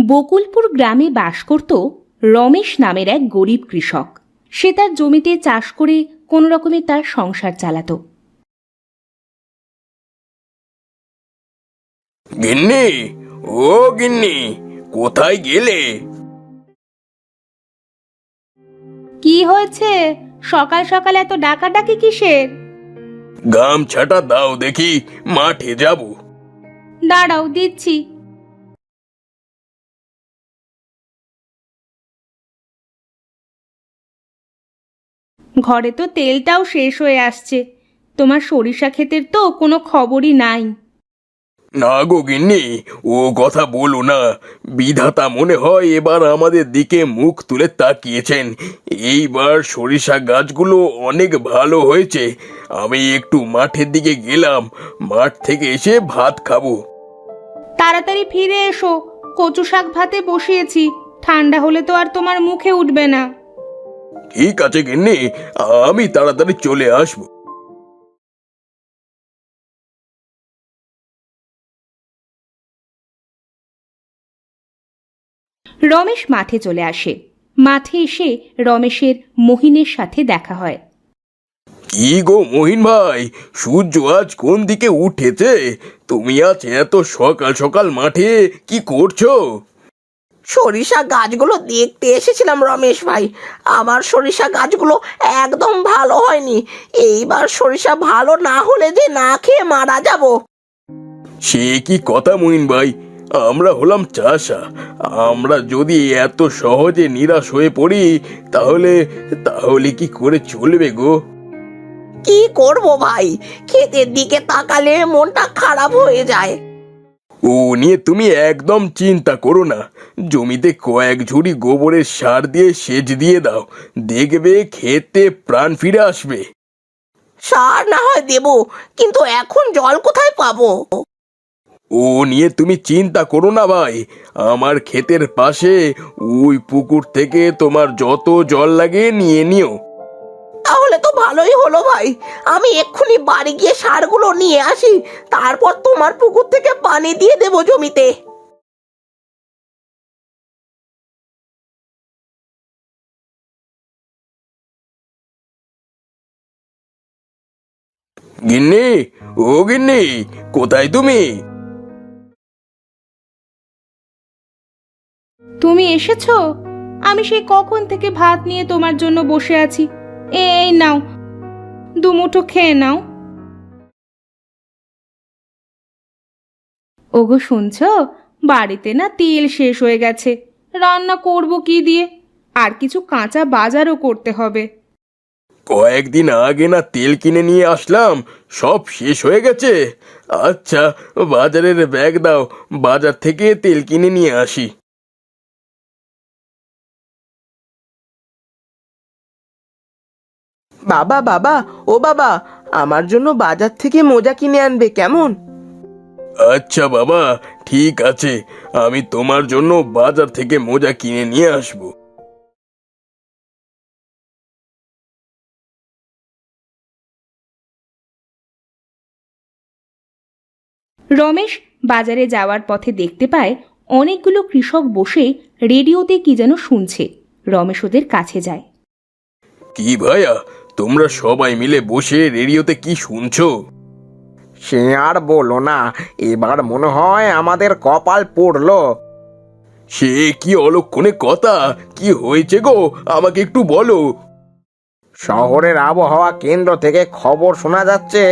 বকুলপুর গ্রামে বাস করত রমেশ নামের এক গরিব কৃষক। সে তার জমিতে চাষ করে কোনো রকমে তার সংসার চালাতো। গিন্নি, ও গিন্নি, কোথায় গেলে? কি হয়েছে? সকাল সকাল এত ডাকাডাকি কিসের? গামছাটা দাও দেখি, মাঠে যাব। দাঁড়াও, দিচ্ছি। ঘরে তো তেলটাও শেষ হয়ে আসছে। তোমার সরিষা ক্ষেতের তো কোনো খবরই নাই। না গো গিন্নি, ও কথা বলো না। বিধাতা মনে হয় এবার আমাদের দিকে মুখ তুলে তাকিয়েছেন। এইবার সরিষা গাছগুলো অনেক ভালো হয়েছে। আমি একটু মাঠের দিকে গেলাম, মাঠ থেকে এসে ভাত খাবো। তাড়াতাড়ি ফিরে এসো, কচু শাক ভাতে বসিয়েছি। ঠান্ডা হলে তো আর তোমার মুখে উঠবে না। ঠিক আছে গিন্নি, আমি তাড়াতাড়ি চলে আসবো। রমেশ মাঠে চলে আসে। মাঠে এসে রমেশের মহিনের সাথে দেখা হয়। কি গো মহিন ভাই, সূর্য আজ কোন দিকে উঠেছে? তুমি আজ এত সকাল সকাল মাঠে কি করছো? সরিষা গাছগুলো দেখতে এসেছিলাম রমেশ ভাই। আমার সরিষা গাছগুলো একদম ভালো হয়নি। এইবার সরিষা ভালো না হলে যে না খেয়ে মারা যাব। সে কি কথা মহিন ভাই, আমরা হলাম চাষা। আমরা যদি এত সহজে নিরাশ হয়ে পড়ি তাহলে তাহলে কি করে চলবে গো? কি করব ভাই, ক্ষেতের দিকে তাকালে মনটা খারাপ হয়ে যায়। ও নিয়ে তুমি একদম চিন্তা করো না। জমিতে কয়েক ঝুড়ি গোবরের সার দিয়ে সেচ দিয়ে দাও, দেখবে খেতে প্রাণ ফিরে আসবে। সার না হয় দেবো, কিন্তু এখন জল কোথায় পাবো? ও নিয়ে তুমি চিন্তা করো না ভাই। আমার ক্ষেতের পাশে ওই পুকুর থেকে তোমার যত জল লাগে নিয়ে নিও। তাহলে তো ভালোই হলো ভাই। আমি এক্ষুনি বাড়ি গিয়ে সারগুলো নিয়ে আসি, তারপর তোমার পুকুর থেকে পানি দিয়ে দেবো জমিতে। গিন্নি, ও গিন্নি, কোথায় তুমি? তুমি এসেছো? আমি সেই কখন থেকে ভাত নিয়ে তোমার জন্য বসে আছি। এই নাও, দুমুঠো খেয়ে নাও। ওগো শুনছো, বাড়িতে না তেল শেষ হয়ে গেছে। রান্না করব কি দিয়ে? আর কিছু কাঁচা বাজারও করতে হবে। কয়েকদিন আগে না তেল কিনে নিয়ে আসলাম, সব শেষ হয়ে গেছে। আচ্ছা, বাজারের ব্যাগ দাও, বাজার থেকে তেল কিনে নিয়ে আসি। বাবা বাবা, ও বাবা, আমার জন্য বাজার থেকে মোজা কিনে আনবে কেমন? আচ্ছা বাবা, ঠিক আছে, আমি তোমার জন্য বাজার থেকে মোজা কিনে নিয়ে আসবো। রমেশ বাজারে যাওয়ার পথে দেখতে পায় অনেকগুলো কৃষক বসে রেডিওতে কি যেন শুনছে। রমেশ ওদের কাছে যায়। কি ভাইয়া, তোমরা সবাই মিলে বসে রেডিওতে কি শুনছো? সে আর বলো না, এবার মনে হয় আমাদের কপাল পড়লো। সে কি অলক্ষণে কথা, কি হয়েছে গো, আমাকে একটু বলো। শহরের আবহাওয়া কেন্দ্র থেকে খবর শোনা যাচ্ছে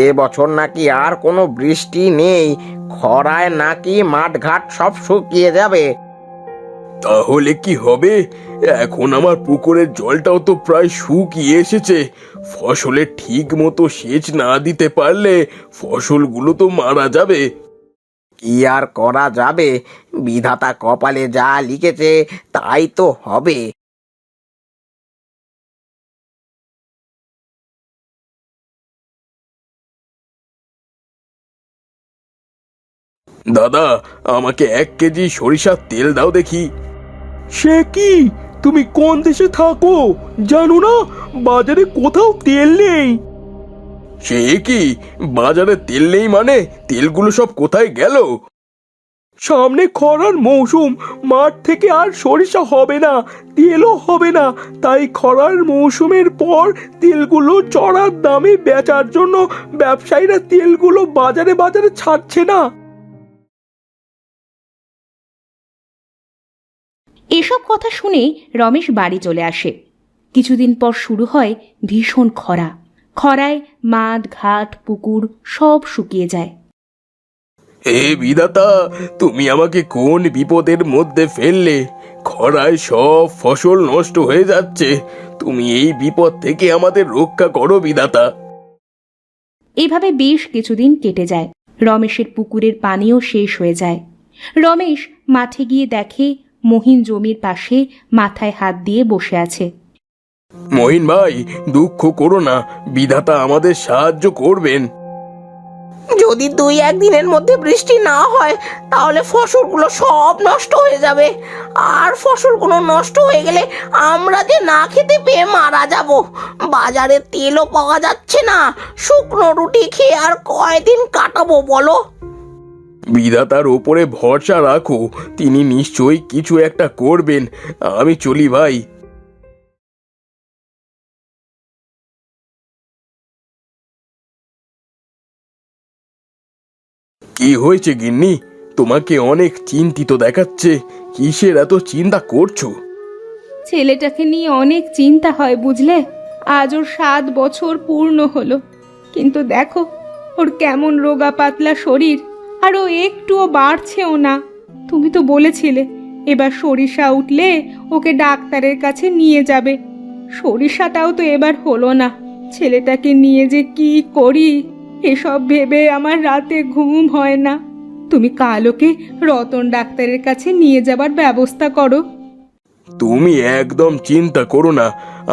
এবছর নাকি আর কোনো বৃষ্টি নেই। খরায় নাকি মাঠঘাট সব শুকিয়ে যাবে। তাহলে কি হবে? এখন আমার পুকুরের জলটাও তো প্রায় শুকিয়ে এসেছে। ফসলে ঠিক মতো সেচ না দিতে পারলে ফসলগুলো তো মারা যাবে। কি আর করা যাবে, বিধাতা কপালে যা লিখেছে তাই তো হবে। দাদা, আমাকে 1 কেজি সরিষার তেল দাও দেখি। সে কি, তুমি কোন দেশে থাকো জানো না বাজারে কোথাও তেল নেই? সে কি, বাজারে তেল নেই মানে তেলগুলো সব কোথায় গেল? সামনে খরার মৌসুম, মাঠ থেকে আর সরিষা হবে না, তেলও হবে না। তাই খরার মৌসুমের পর তেলগুলো চড়া দামে বেচার জন্য ব্যবসায়ীরা তেলগুলো বাজারে বাজারে ছাড়ছে না। এসব কথা শুনে রমেশ বাড়ি চলে আসে। কিছুদিন পর শুরু হয় ভীষণ খরা। খরায় মাঠ ঘাট পুকুর সব শুকিয়ে যায়। হে বিধাতা, তুমি আমাকে কোন বিপদের মধ্যে ফেললে? খরায় সব ফসল নষ্ট হয়ে যাচ্ছে। তুমি এই বিপদ থেকে আমাদের রক্ষা করো বিধাতা। এভাবে বেশ কিছুদিন কেটে যায়। রমেশের পুকুরের পানিও শেষ হয়ে যায়। রমেশ মাঠে গিয়ে দেখে মহিন জমির পাশে মাথায় হাত দিয়ে বসে আছে। মহিন ভাই, দুঃখ করো না, বিধাতা আমাদের সাহায্য করবেন। যদি 2-1 দিনের মধ্যে বৃষ্টি না হয় তাহলে ফসলগুলো সব নষ্ট হয়ে যাবে। আর ফসলগুলো নষ্ট হয়ে গেলে আমরা যে না খেতে পেয়ে মারা যাব। বাজারে তেলও পাওয়া যাচ্ছে না। শুকনো রুটি খেয়ে আর কয়দিন কাটাবো বলো? বিধাতার ওপরে ভরসা রাখো, তিনি নিশ্চয়ই কিছু একটা করবেন। আমি চলি ভাই। কি হয়েছে গিন্নি? তোমাকে অনেক চিন্তিত দেখাচ্ছে। কিসের এত চিন্তা করছো? ছেলেটাকে নিয়ে অনেক চিন্তা হয় বুঝলে। আজ ওর 7 বছর পূর্ণ হলো, কিন্তু দেখো ওর কেমন রোগা পাতলা শরীর, আর ও একটুও বাড়ছেও না। তুমি তো বলেছিলে এবার সরিষা উঠলে ওকে ডাক্তারের কাছে নিয়ে যাবে। সরিষাটাও তো এবার হলো না। ছেলেটাকে নিয়ে যে কি করি এসব ভেবে আমার রাতে ঘুম হয় না। তুমি কাল ওকে রতন ডাক্তারের কাছে নিয়ে যাবার ব্যবস্থা করো। তুমি একদম চিন্তা করো না,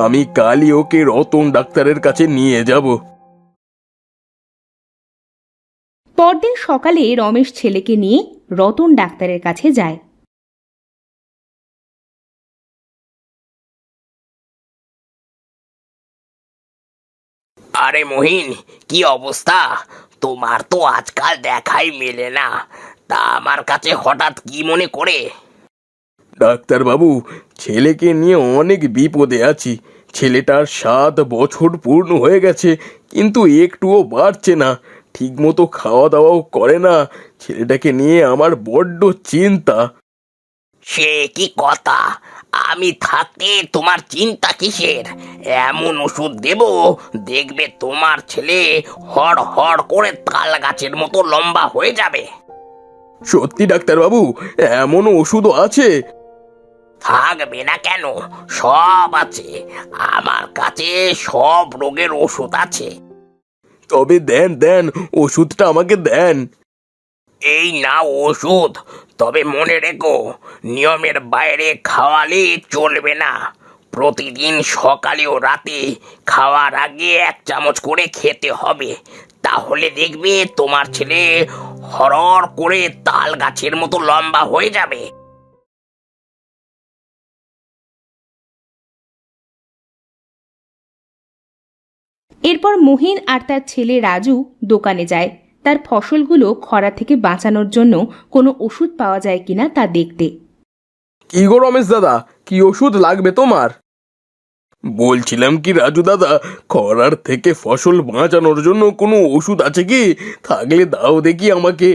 আমি কালই ওকে রতন ডাক্তারের কাছে নিয়ে যাব। পরদিন সকালে রমেশ ছেলেকে নিয়ে রতন ডাক্তারের কাছে যায়। আরে মহিন, কি অবস্থা? তোমার তো আজকাল দেখাই মেলে না। তা আমার কাছে হঠাৎ কি মনে করে? ডাক্তার বাবু, ছেলেকে নিয়ে অনেক বিপদে আছি। ছেলেটার 7 বছর পূর্ণ হয়ে গেছে, কিন্তু একটুও বাড়ছে না। ঠিকমতো খাওয়া দাওয়াও করে না। ছেলেটাকে নিয়ে আমার বড্ড চিন্তা। সে কি কথা? আমি থাকতে তোমার চিন্তা কিসের? এমন ওষুধ দেব, দেখবে তোমার ছেলে হড় হড় করে তাল গাছের মতো লম্বা হয়ে যাবে। সত্যি ডাক্তার বাবু, এমন ওষুধও আছে? থাকবে না কেন? সব আছে আমার কাছে, সব রোগের ওষুধ আছে। তবে দেন দেন, ওষুধটা আমাকে দেন। এই না ওষুধ, তবে মনে রেখো নিয়মের বাইরে খাওয়ালে চলবে না। প্রতিদিন সকালে ও রাতে খাওয়ার আগে 1 চামচ করে খেতে হবে। তাহলে দেখবে তোমার ছেলে হরর করে তাল গাছের মতো লম্বা হয়ে যাবে। এরপর মহিন আর তার ছেলে রাজু দোকানে যায় তার ফসলগুলো খরা থেকে বাঁচানোর জন্য কোনো ওষুধ পাওয়া যায় কিনা তা দেখতে। কি গো রমেশ দাদা, কি ওষুধ লাগবে তোমার? বলছিলাম কি রাজু দাদা, খরার থেকে ফসল বাঁচানোর জন্য কোনো ওষুধ আছে কি? থাকলে দাও দেখি আমাকে।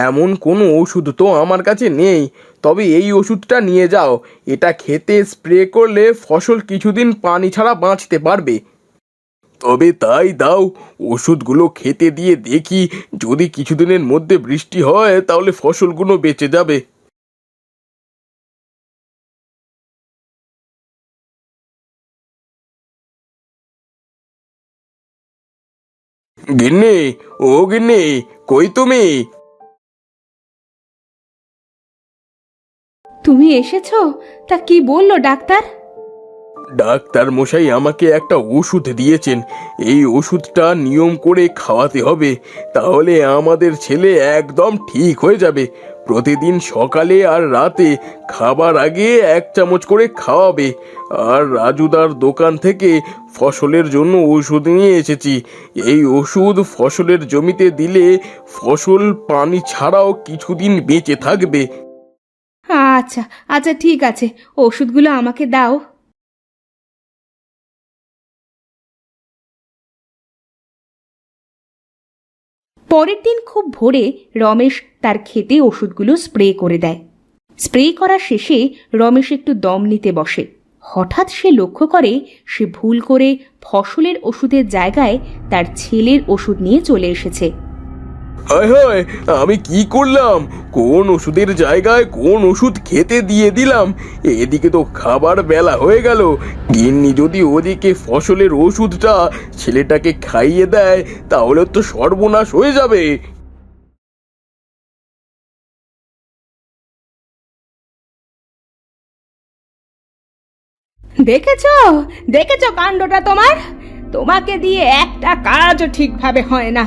এমন কোনো ওষুধ তো আমার কাছে নেই, তবে এই ওষুধটা নিয়ে যাও। এটা খেতে স্প্রে করলে ফসল কিছুদিন পানি ছাড়া বাঁচতে পারবে। তবে তাই দাও, ওষুধগুলো খেতে দিয়ে দেখি, যদি কিছুদিনের মধ্যে বৃষ্টি হয় তাহলে ফসলগুলো বেঁচে যাবে। গিন্নি, ও গিন্নি, কই তুমি? তুমি এসেছো? তা কি বললো ডাক্তার? ডাক্তার মশাই আমাকে একটা ওষুধ দিয়েছেন। এই ওষুধটা নিয়ম করে খাওয়াতে হবে, তাহলে আমাদের ছেলে একদম ঠিক হয়ে যাবে। প্রতিদিন সকালে আর রাতে খাবার আগে 1 চামচ করে খাওয়াবে। আর রাজুদার দোকান থেকে ফসলের জন্য ওষুধ নিয়ে এসেছি। এই ওষুধ ফসলের জমিতে দিলে ফসল পানি ছাড়াও কিছুদিন বেঁচে থাকবে। আচ্ছা আচ্ছা, ঠিক আছে, ওষুধগুলো আমাকে দাও। পরের দিন খুব ভোরে রমেশ তার ক্ষেতে ওষুধগুলো স্প্রে করে দেয়। স্প্রে করা শেষে রমেশ একটু দম নিতে বসে। হঠাৎ সে লক্ষ্য করে সে ভুল করে ফসলের ওষুধের জায়গায় তার ছেলের ওষুধ নিয়ে চলে এসেছে। হায় হায়, আমি কি করলাম? কোন ওষুধের জায়গায় কোন ওষুধ খেতে দিয়ে দিলাম? এদিকে তো খাবার বেলা হয়ে গেল। গিন্নি যদি ওদিকে ফসলের ওষুধটা ছেলেটাকে খাইয়ে দেয় তাহলে তো সর্বনাশ হয়ে যাবে। দেখেছো দেখেছো কাণ্ডটা তোমার? তোমাকে দিয়ে একটা কাজও ঠিকভাবে হয় না।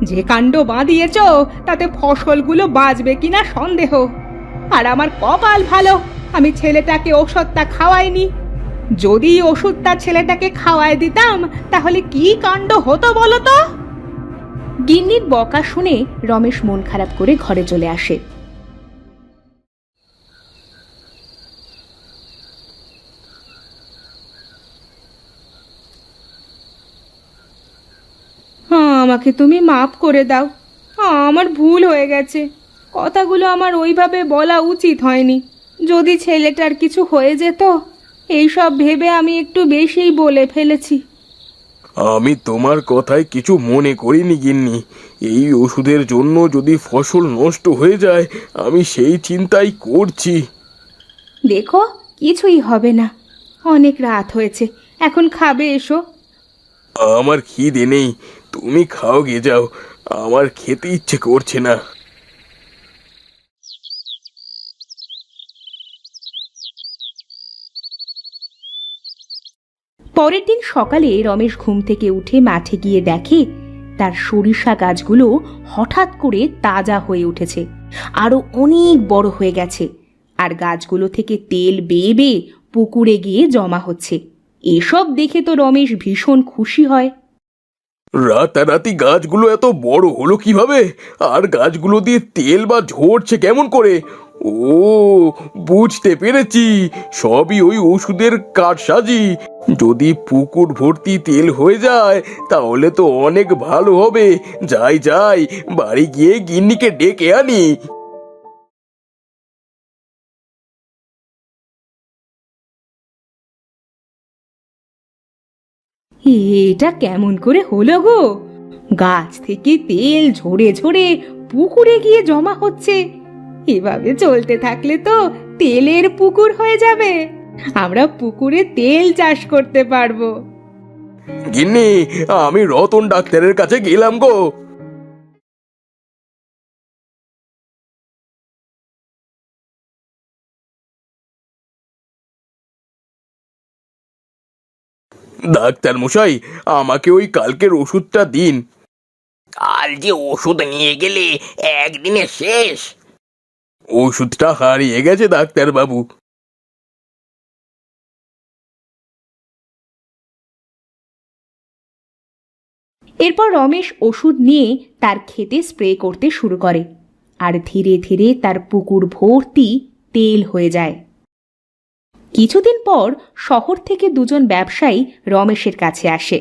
যে কাণ্ড বাঁধিয়েছ তাতে ফসলগুলো বাঁচবে কিনা সন্দেহ। আর আমার কপাল ভালো, আমি ছেলেটাকে ওষুধটা খাওয়াইনি। যদি ওষুধটা ছেলেটাকে খাওয়াই দিতাম তাহলে কি কাণ্ড হতো বলো তো? গিন্নির বকা শুনে রমেশ মন খারাপ করে ঘরে চলে আসে। আমাকে তুমি মাফ করে দাও, আমার ভুল হয়ে গেছে। কথাগুলো আমার ওইভাবে বলা উচিত হয়নি। যদি ছেলেটার কিছু হয়ে যেত, এইসব ভেবে আমি একটু বেশিই বলে ফেলেছি। আমি তোমার কথায় কিছু মনে করিনি গিন্নি। এই ওষুধের জন্য যদি ফসল নষ্ট হয়ে যায় আমি সেই চিন্তাই করছি। দেখো, কিছুই হবে না। অনেক রাত হয়েছে, এখন খাবে এসো। আমার খিদে নেই, তুমি খাও গে যাও, আমার খেতে ইচ্ছে করছে না। পরের দিন সকালে রমেশ ঘুম থেকে উঠে মাঠে গিয়ে দেখে তার সরিষা গাছগুলো হঠাৎ করে তাজা হয়ে উঠেছে, আরো অনেক বড় হয়ে গেছে। আর গাছগুলো থেকে তেল বেয়ে বেয়ে পুকুরে গিয়ে জমা হচ্ছে। এসব দেখে তো রমেশ ভীষণ খুশি হয়। রাতারাতি গাছগুলো এত বড় হলো কিভাবে? আর গাছগুলো দিয়ে তেল বা ঝরছে কেমন করে? ও, বুঝতে পেরেছি, সবই ওই ওষুধের কারসাজি। যদি পুকুর ভর্তি তেল হয়ে যায় তাহলে তো অনেক ভালো হবে। যাই যাই, বাড়ি গিয়ে গিন্নিকে ডেকে আনি। এটা কেমন করে হলো গো? গাছ থেকে তেল ঝরে ঝরে পুকুরে গিয়ে জমা হচ্ছে। এভাবে চলতে থাকলে তো তেলের পুকুর হয়ে যাবে। আমরা পুকুরে তেল চাষ করতে পারবো। গিন্নি, আমি রতন ডাক্তারের কাছে গেলাম গো। ডাক্তার মশাই, আমাকে ওই কালকের ওষুধটা দিন। কাল যে ওষুধ নিয়ে গেলে একদিনে শেষ। ওষুধটা হারিয়ে গেছে ডাক্তার বাবু। এরপর রমেশ ওষুধ নিয়ে তার ক্ষেতে স্প্রে করতে শুরু করে। আর ধীরে ধীরে তার পুকুর ভর্তি তেল হয়ে যায়। কিছুদিন পর শহর থেকে দুজন ব্যবসায়ী রমেশের কাছে আসে।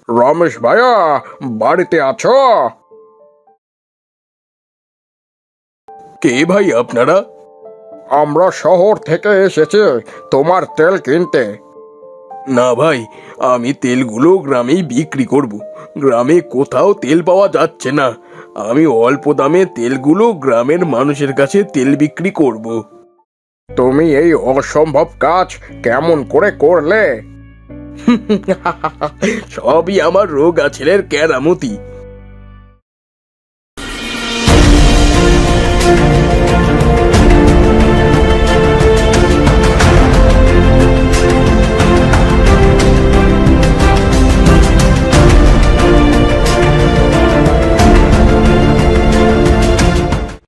রমেশ ভাইয়া, বাড়িতে আছো? কে ভাই আপনারা? আমরা শহর থেকে এসেছি তোমার তেল কিনতে। না ভাই, আমি তেলগুলো গ্রামেই বিক্রি করব। গ্রামে কোথাও তেল পাওয়া যাচ্ছে না। আমি অল্প দামে তেলগুলো গ্রামের মানুষের কাছে তেল বিক্রি করব। তুমি এই অসম্ভব কাজ কেমন করে করলে? সবই আমার রোগা ছেলের কেরামতি।